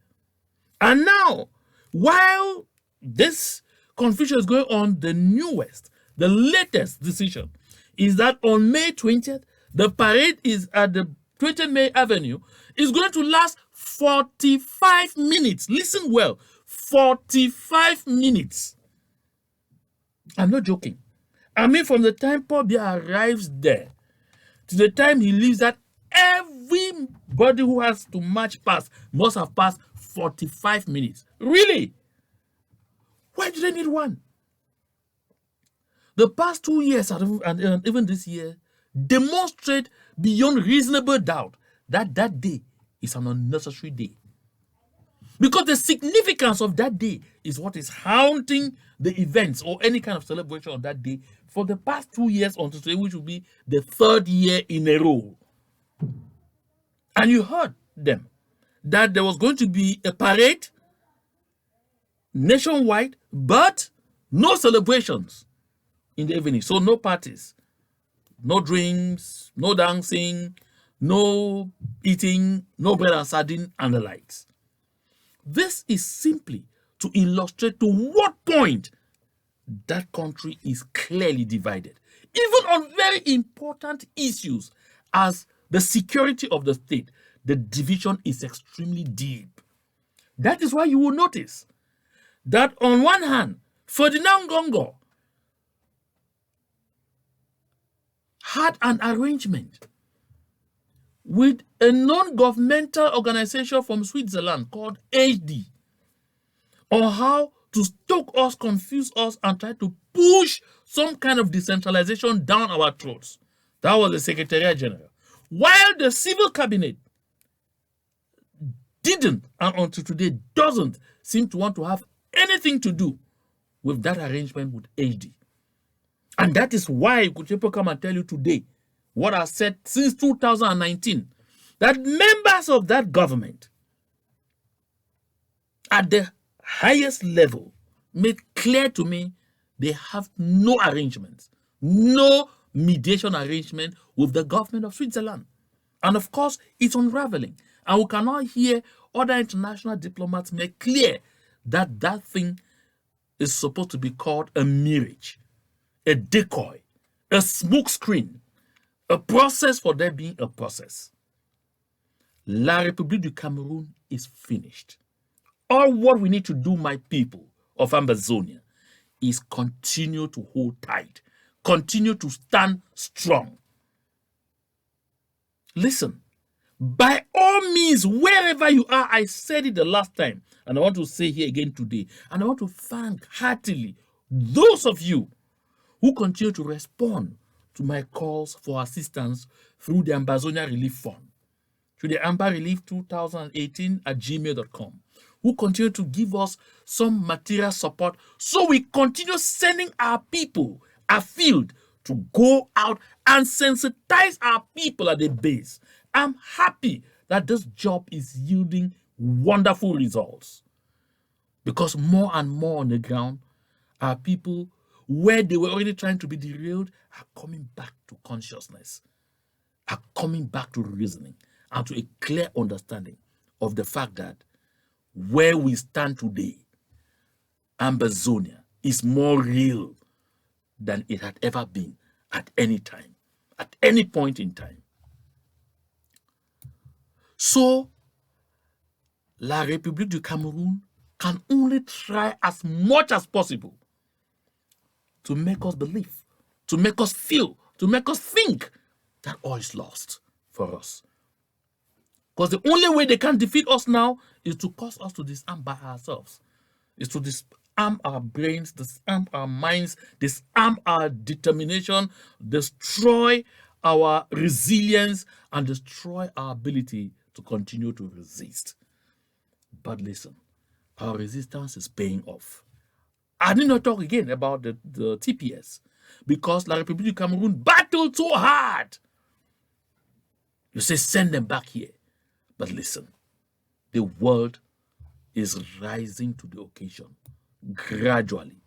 A: And now, while this confusion is going on, the newest, the latest decision is that on May 20th, The parade is at the 20 May Avenue. It's going to last 45 minutes. Listen well, 45 minutes. I'm not joking. I mean, from the time Paul Biya arrives there to the time he leaves, that everybody who has to march past must have passed 45 minutes. Really? Why do they need one? The past 2 years and even this year demonstrate beyond reasonable doubt that that day is an unnecessary day. Because the significance of that day is what is haunting the events or any kind of celebration on that day for the past 2 years until today, which will be the 3rd year in a row. And you heard them that there was going to be a parade nationwide, but no celebrations in the evening. So no parties, no drinks, no dancing, no eating, no bread and sardine and the likes. This is simply to illustrate to what point that country is clearly divided, even on very important issues as the security of the state. The division is extremely deep. That is why you will notice that on one hand, Ferdinand Ngoh had an arrangement with a non-governmental organization from Switzerland called HD on how to stoke us, confuse us, and try to push some kind of decentralization down our throats. That was the Secretariat General. While the civil cabinet didn't, and until today doesn't, seem to want to have anything to do with that arrangement with HD. And that is why could people come and tell you today what I said since 2019, that members of that government at the highest level made clear to me they have no arrangements, no mediation arrangement with the government of Switzerland. And of course, it's unraveling. And we cannot hear other international diplomats make clear that that thing is supposed to be called a mirage, a decoy, a smokescreen, a process for there being a process. La République du Cameroun is finished. All what we need to do, my people of Ambazonia, is continue to hold tight, continue to stand strong. Listen, by all means, wherever you are, I said it the last time, and I want to say here again today, and I want to thank heartily those of you who continue to respond to my calls for assistance through the Ambazonia Relief Fund, through the Amba Relief 2018 at gmail.com, who continue to give us some material support so we continue sending our people afield to go out and sensitize our people at the base. I'm happy that this job is yielding wonderful results, because more and more on the ground, our people, where they were already trying to be derailed, are coming back to consciousness, are coming back to reasoning, and to a clear understanding of the fact that where we stand today, Ambazonia is more real than it had ever been at any time, at any point in time. So, La République du Cameroun can only try as much as possible to make us believe, to make us feel, to make us think that all is lost for us. Because the only way they can defeat us now is to cause us to disarm by ourselves, is to disarm our brains, disarm our minds, disarm our determination, destroy our resilience, and destroy our ability to continue to resist. But listen, our resistance is paying off. I need not talk again about the TPS, because La République du Cameroun battled so hard. You say send them back here. But listen, the world is rising to the occasion gradually,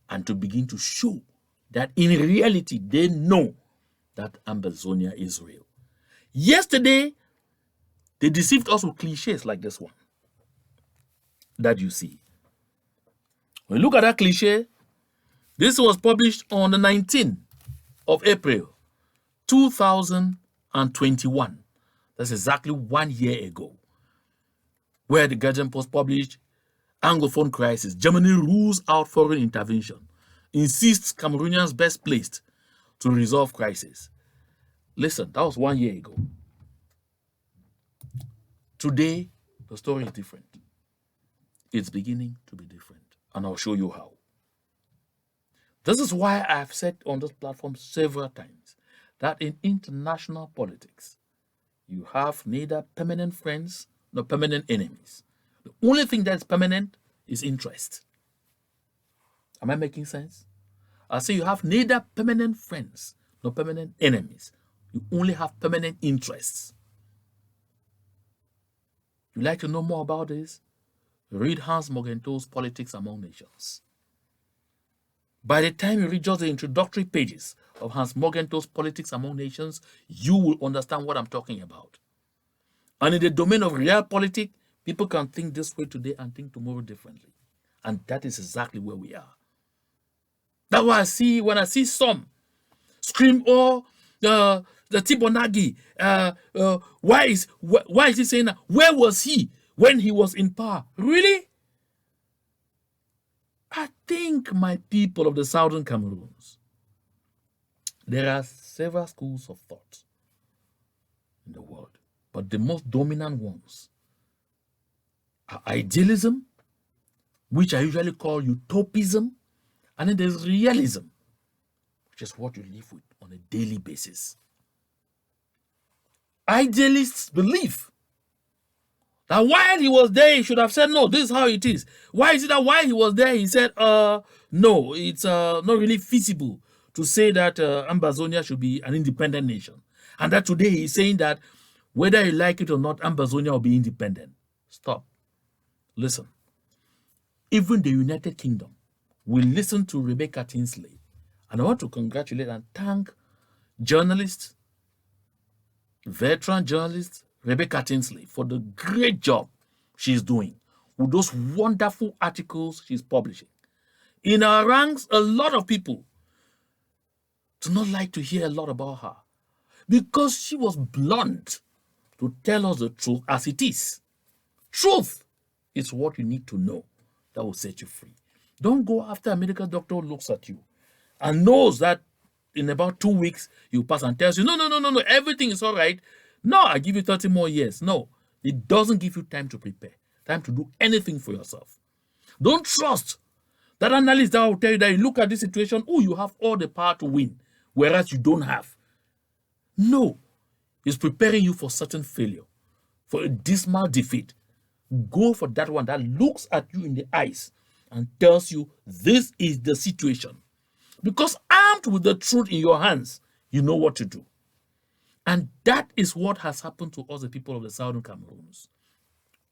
A: and to begin to show that in reality they know that Ambazonia is real. Yesterday, they deceived us with cliches like this one that you see. When you look at that cliche, this was published on the 19th of April 2021, that's exactly 1 year ago, where the Guardian Post published Anglophone crisis. Germany rules out foreign intervention, insists Cameroonians best placed to resolve crisis. Listen, that was 1 year ago. Today, the story is different. It's beginning to be different, and I'll show you how. This is why I've said on this platform several times that in international politics, you have neither permanent friends nor permanent enemies. The only thing that's permanent is interest. Am I making sense? I say you have neither permanent friends nor permanent enemies. You only have permanent interests. You'd like to know more about this? Read Hans Morgenthau's Politics Among Nations. By the time you read just the introductory pages of Hans Morgenthau's Politics Among Nations, you will understand what I'm talking about. And in the domain of realpolitik, people can think this way today and think tomorrow differently. And that is exactly where we are. That's why when I see some scream, oh, the Tibonagi, why is he saying that? Where was he when he was in power? Really? I think, my people of the southern Cameroons, there are several schools of thought in the world, but the most dominant ones are idealism, which I usually call utopism, and then there's realism, which is what you live with on a daily basis. Idealists believe that while he was there, he should have said, no, this is how it is. Why is it that while he was there, he said, no, it's not really feasible to say that Ambazonia should be an independent nation. And that today he's saying that whether you like it or not, Ambazonia will be independent. Stop. Listen. Even the United Kingdom will listen to Rebecca Tinsley. And I want to congratulate and thank journalist, veteran journalist, Rebecca Tinsley, for the great job she's doing with those wonderful articles she's publishing. In our ranks, a lot of people do not like to hear a lot about her because she was blunt to tell us the truth as it is. Truth is what you need to know that will set you free. Don't go after a medical doctor who looks at you and knows that in about 2 weeks you pass and tells you, no, everything is all right. No, I give you 30 more years. No, it doesn't give you time to prepare, time to do anything for yourself. Don't trust that analyst that will tell you that you look at this situation, oh, you have all the power to win, whereas you don't have. No, it's preparing you for certain failure, for a dismal defeat. Go for that one that looks at you in the eyes and tells you this is the situation. Because armed with the truth in your hands, you know what to do. And that is what has happened to us, the people of the southern Cameroons.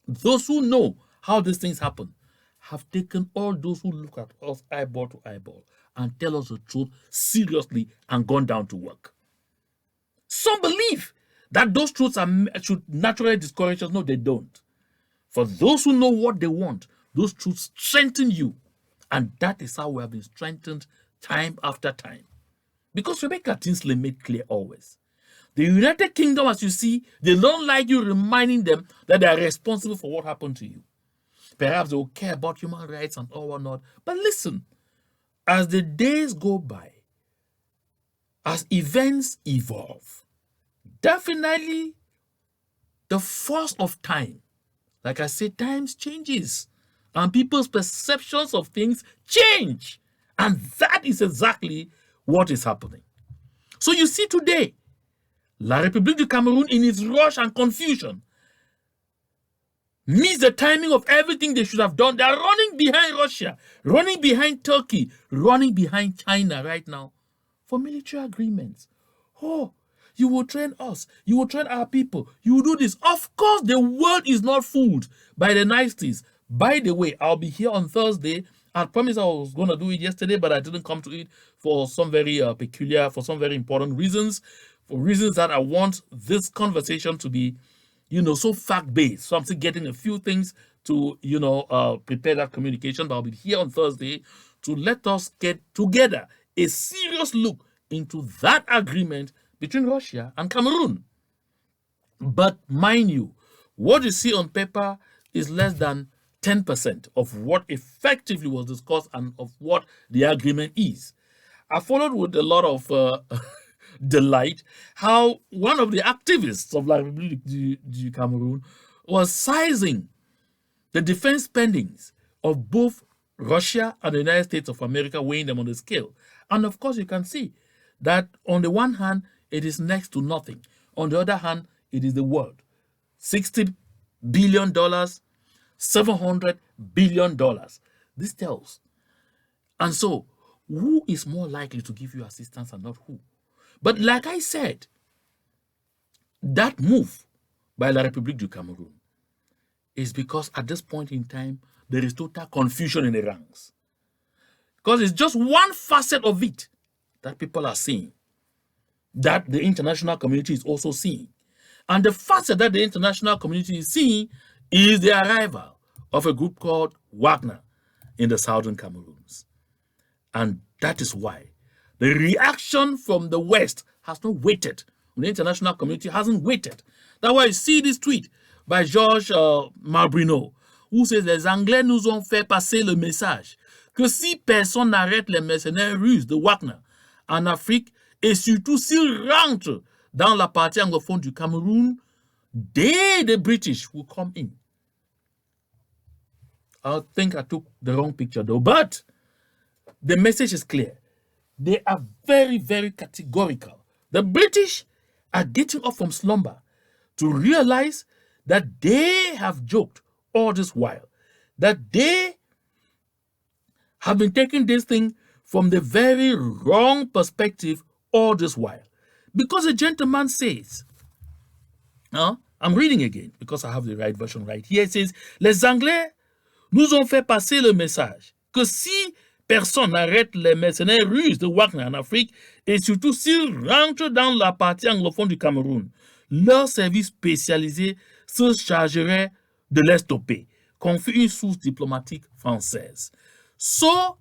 A: Those who know how these things happen have taken all those who look at us eyeball to eyeball and tell us the truth seriously and gone down to work. Some believe that those truths should naturally discourage us. No, they don't. For those who know what they want, those truths strengthen you. And that is how we have been strengthened time after time. Because Rebecca Tinsley made clear always. The United Kingdom, as you see, they don't like you reminding them that they are responsible for what happened to you. Perhaps they will care about human rights and all whatnot. But listen, as the days go by, as events evolve, definitely the force of time, like I said, times changes. And people's perceptions of things change. And that is exactly what is happening. So you see today, La République du Cameroun, in its rush and confusion, missed the timing of everything they should have done. They are running behind Russia, running behind Turkey, running behind China right now for military agreements. Oh, you will train us. You will train our people. You will do this. Of course, the world is not fooled by the niceties. By the way, I'll be here on Thursday. I promised I was going to do it yesterday, but I didn't come to it for some very for some very important reasons. For reasons that I want this conversation to be, so fact-based. So I'm still getting a few things to, prepare that communication. But I'll be here on Thursday to let us get together a serious look into that agreement between Russia and Cameroon. But mind you, what you see on paper is less than 10% of what effectively was discussed and of what the agreement is. I followed with a lot of delight how one of the activists of La République du Cameroun was sizing the defense spendings of both Russia and the United States of America, weighing them on the scale. And of course, you can see that on the one hand, it is next to nothing. On the other hand, it is the world. $60 billion, $700 billion. This tells. And so, who is more likely to give you assistance and not who? But like I said, that move by La République du Cameroun is because at this point in time, there is total confusion in the ranks. Because it's just one facet of it that people are seeing, that the international community is also seeing. And the facet that the international community is seeing is the arrival of a group called Wagner in the southern Cameroons. And that is why the reaction from the West has not waited. The international community hasn't waited. That's why you see this tweet by Georges Marbrino, où les Anglais nous ont fait passer le message que si personne n'arrête les mercenaires russes de Wagner en Afrique, et surtout s'ils rentrent dans la partie anglophone du Cameroun, the British will come in. I think I took the wrong picture though, but the message is clear. They are very, very categorical. The British are getting up from slumber to realize that they have joked all this while, that they have been taking this thing from the very wrong perspective all this while. Because a gentleman says, I'm reading again because I have the right version right here. It says, les Anglais nous ont fait passer le message que si personne n'arrête les mercenaires russes de Wagner en Afrique et surtout s'ils rentrent dans la partie anglophone du Cameroun, leur service spécialisé se chargerait de les stopper, confie une source diplomatique française. So,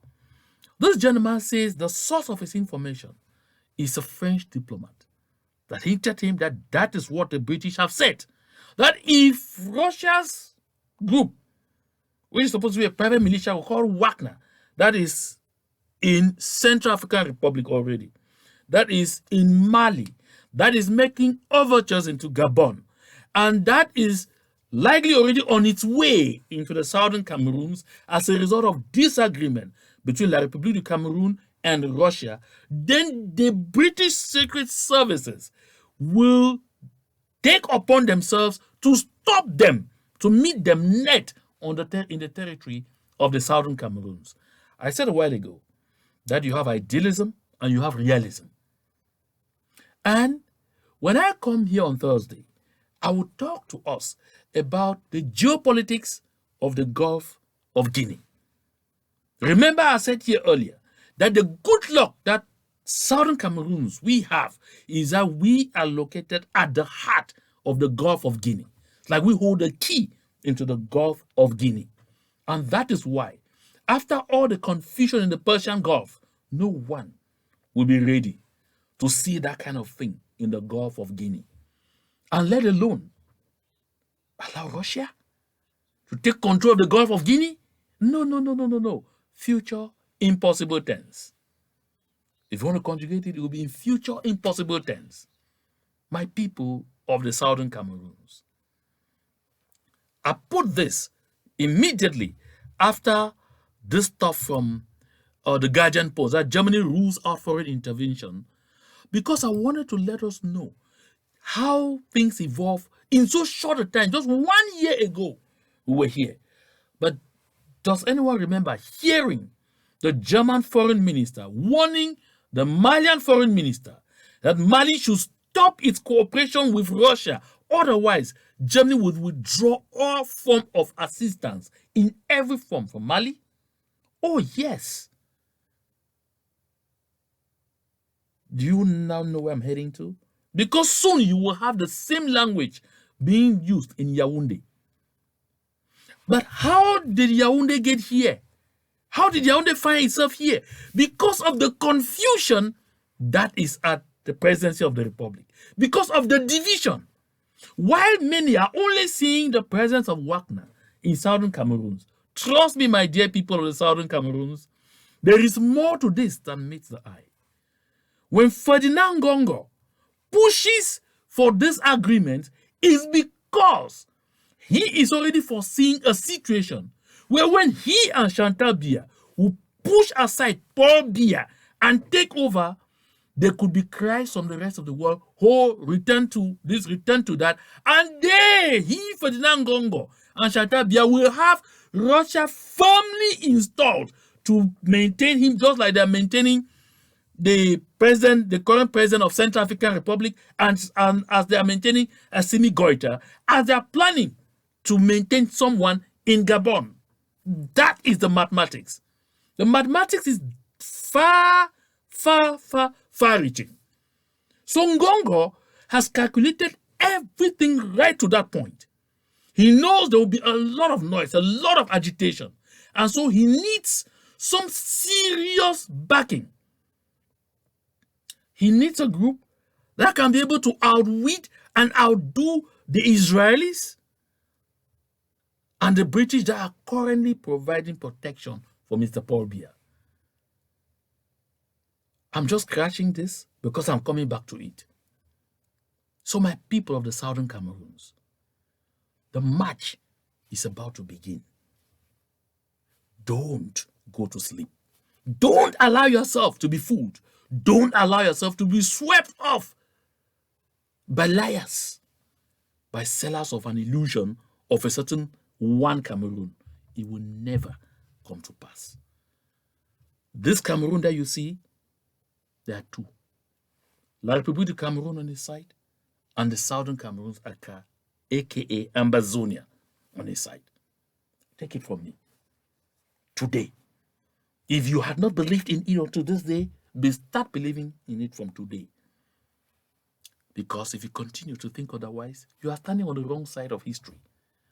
A: this gentleman says the source of his information is a French diplomat that hinted him that that is what the British have said. That if Russia's group, which is supposed to be a private militia called Wagner, that is in Central African Republic already, that is in Mali, that is making overtures into Gabon, and that is likely already on its way into the southern Cameroons as a result of disagreement between La République du Cameroun and Russia, then the British Secret Services will take upon themselves to stop them, to meet them net on in the territory of the southern Cameroons. I said a while ago that you have idealism and you have realism. And when I come here on Thursday, I will talk to us about the geopolitics of the Gulf of Guinea. Remember I said here earlier that the good luck that southern Cameroons we have is that we are located at the heart of the Gulf of Guinea. It's like we hold the key into the Gulf of Guinea. And that is why, after all the confusion in the Persian Gulf, no one will be ready to see that kind of thing in the Gulf of Guinea. And let alone allow Russia to take control of the Gulf of Guinea? No. Future impossible tense. If you want to conjugate it, it will be in future impossible tense. My people of the southern Cameroons. I put this immediately after this stuff from the Guardian Post, that Germany rules out foreign intervention, because I wanted to let us know how things evolve in so short a time. Just 1 year ago, we were here. But does anyone remember hearing the German foreign minister warning the Malian foreign minister that Mali should stop its cooperation with Russia? Otherwise, Germany would withdraw all form of assistance in every form from Mali? Oh, yes. Do you now know where I'm heading to? Because soon you will have the same language being used in Yaoundé. But how did Yaoundé get here? How did Yaoundé find itself here? Because of the confusion that is at the presidency of the republic because of the division. While many are only seeing the presence of Wagner in southern Cameroon, trust me, my dear people of the southern Cameroons, there is more to this than meets the eye. When Ferdinand Ngoh pushes for this agreement is because he is already foreseeing a situation where when he and Chantal Biya will push aside Paul Biya and take over, there could be cries from the rest of the world, oh, return to this, return to that. And he, Ferdinand Ngoh, and Chantal Biya will have Russia firmly installed to maintain him, just like they're maintaining the current president of Central African Republic, and as they are maintaining Assimi Goïta, as they are planning to maintain someone in Gabon. That is the mathematics. The mathematics is far, far, far, far-reaching. So Ngoh has calculated everything right to that point. He knows there will be a lot of noise, a lot of agitation, and so he needs some serious backing. He needs a group that can be able to outwit and outdo the Israelis and the British that are currently providing protection for Mr. Paul Biya. I'm just scratching this because I'm coming back to it. So my people of the southern Cameroons, the march is about to begin. Don't go to sleep. Don't allow yourself to be fooled. Don't allow yourself to be swept off by liars, by sellers of an illusion of a certain one Cameroon. It will never come to pass. This Cameroon that you see, there are two. La République du Cameroun on his side, and the southern Cameroons, aka Ambazonians, on his side. Take it from me. Today, if you had not believed in it until this day, start believing in it from today. Because if you continue to think otherwise, you are standing on the wrong side of history.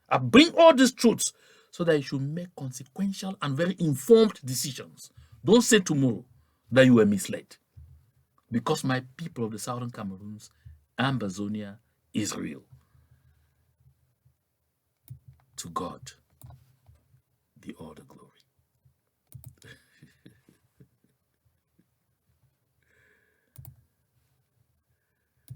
A: I bring all these truths so that you should make consequential and very informed decisions. Don't say tomorrow that you were misled. Because my people of the southern Cameroons, Ambazonia is real. To God be all the glory.